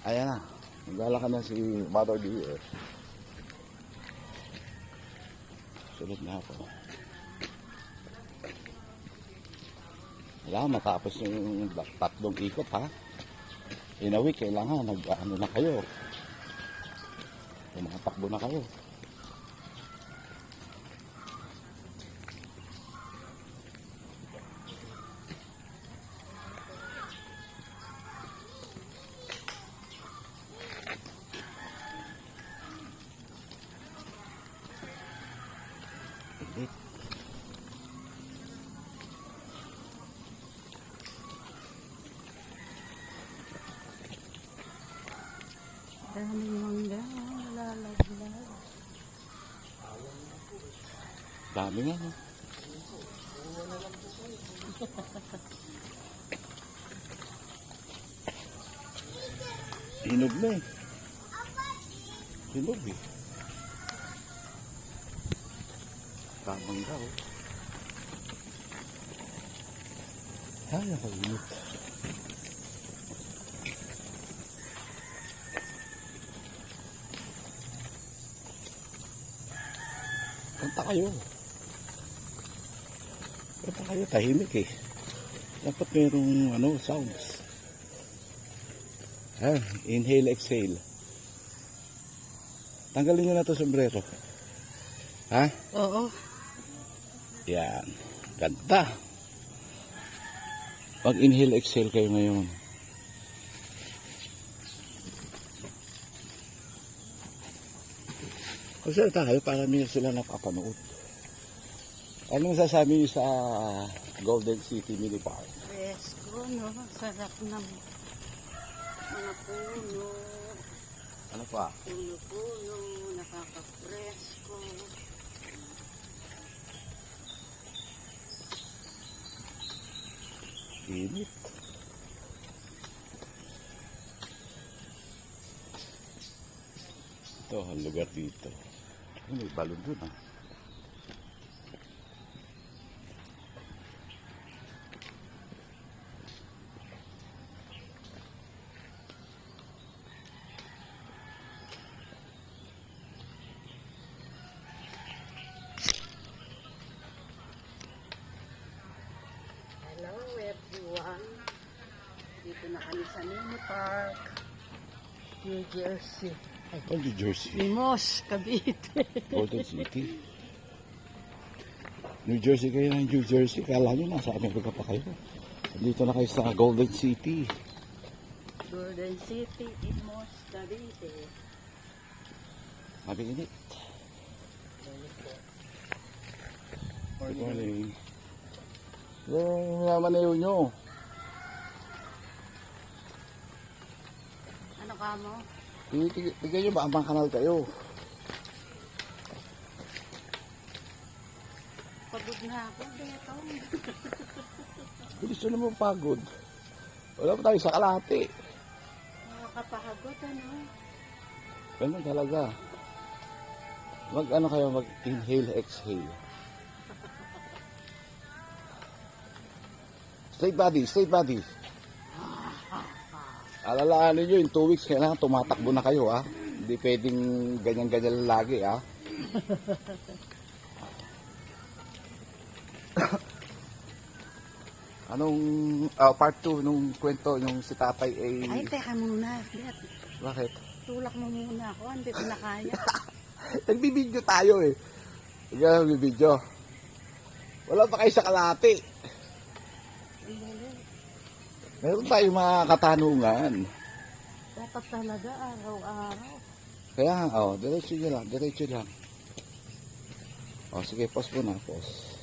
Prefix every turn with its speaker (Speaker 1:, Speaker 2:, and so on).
Speaker 1: Ayan na. Maglalakad na si Mother Deer. Sunod na ako. Wala, matapos yung 3 ikot ha. In a week, kailangan nag-ano na kayo. Tumatakbo na kayo.
Speaker 2: Daming mangga, lalaglag.
Speaker 1: Dami nga no. Hinog na eh. Hinog eh. Tamang ka oh. Ay, nakainit. Kanta kayo. Kanta kayo, tahimik eh. Dapat mayroong sounds. Inhale, exhale. Tanggalin nyo na ito sombrero. Ha?
Speaker 2: Oo.
Speaker 1: Yan. Ganda. Pag inhale, exhale kayo ngayon. Magsalita kayo para may sila napapanood. Anong sasabi niyo sa Golden City Mini Park?
Speaker 2: Presko, no? Sarap ng mga puno.
Speaker 1: Ano pa?
Speaker 2: Puno-puno, nakaka-presko.
Speaker 1: Init. Ito ang lugar dito. May balon dun ah.
Speaker 2: Hello everyone. Dito na kami sa Mini Park, New Jersey. Ay,
Speaker 1: Oh, New Jersey.
Speaker 2: Limos, Cavite.
Speaker 1: Golden City. New Jersey kayo ng New Jersey. Kala nyo nasa Amerika pa kayo. Dito na kayo sa Golden City.
Speaker 2: Golden City, Limos, Cavite.
Speaker 1: Sabi init. Good morning. Yung mamanayo nyo.
Speaker 2: Ano ka mo?
Speaker 1: Tignan nyo ba ang kanal kayo?
Speaker 2: Pagod na ako, Beto.
Speaker 1: Gusto naman pagod. Wala pa tayo sa kalahati.
Speaker 2: Nakakapagod, ano?
Speaker 1: Ganun talaga. Mag-ano kayo, mag-inhale, exhale. Straight body, straight body. Alalahanin nyo, in 2 weeks, kailangan tumatakbo na kayo, ha? Hindi pwedeng ganyan-ganyan lagi, ha? Anong, part 2 nung kwento, yung si tatay
Speaker 2: Ay, teka muna, Bet.
Speaker 1: Bakit?
Speaker 2: Tulak mo muna ako, hindi ko na kaya.
Speaker 1: Nagbibideo tayo, eh. Hindi ka nagbibideo. Wala pa kayo sa kalahati. Meron tayong mga katanungan.
Speaker 2: Dapat talaga, araw-araw.
Speaker 1: Kaya, diretso nyo lang, diretso lang. Sige, pause mo na, pause.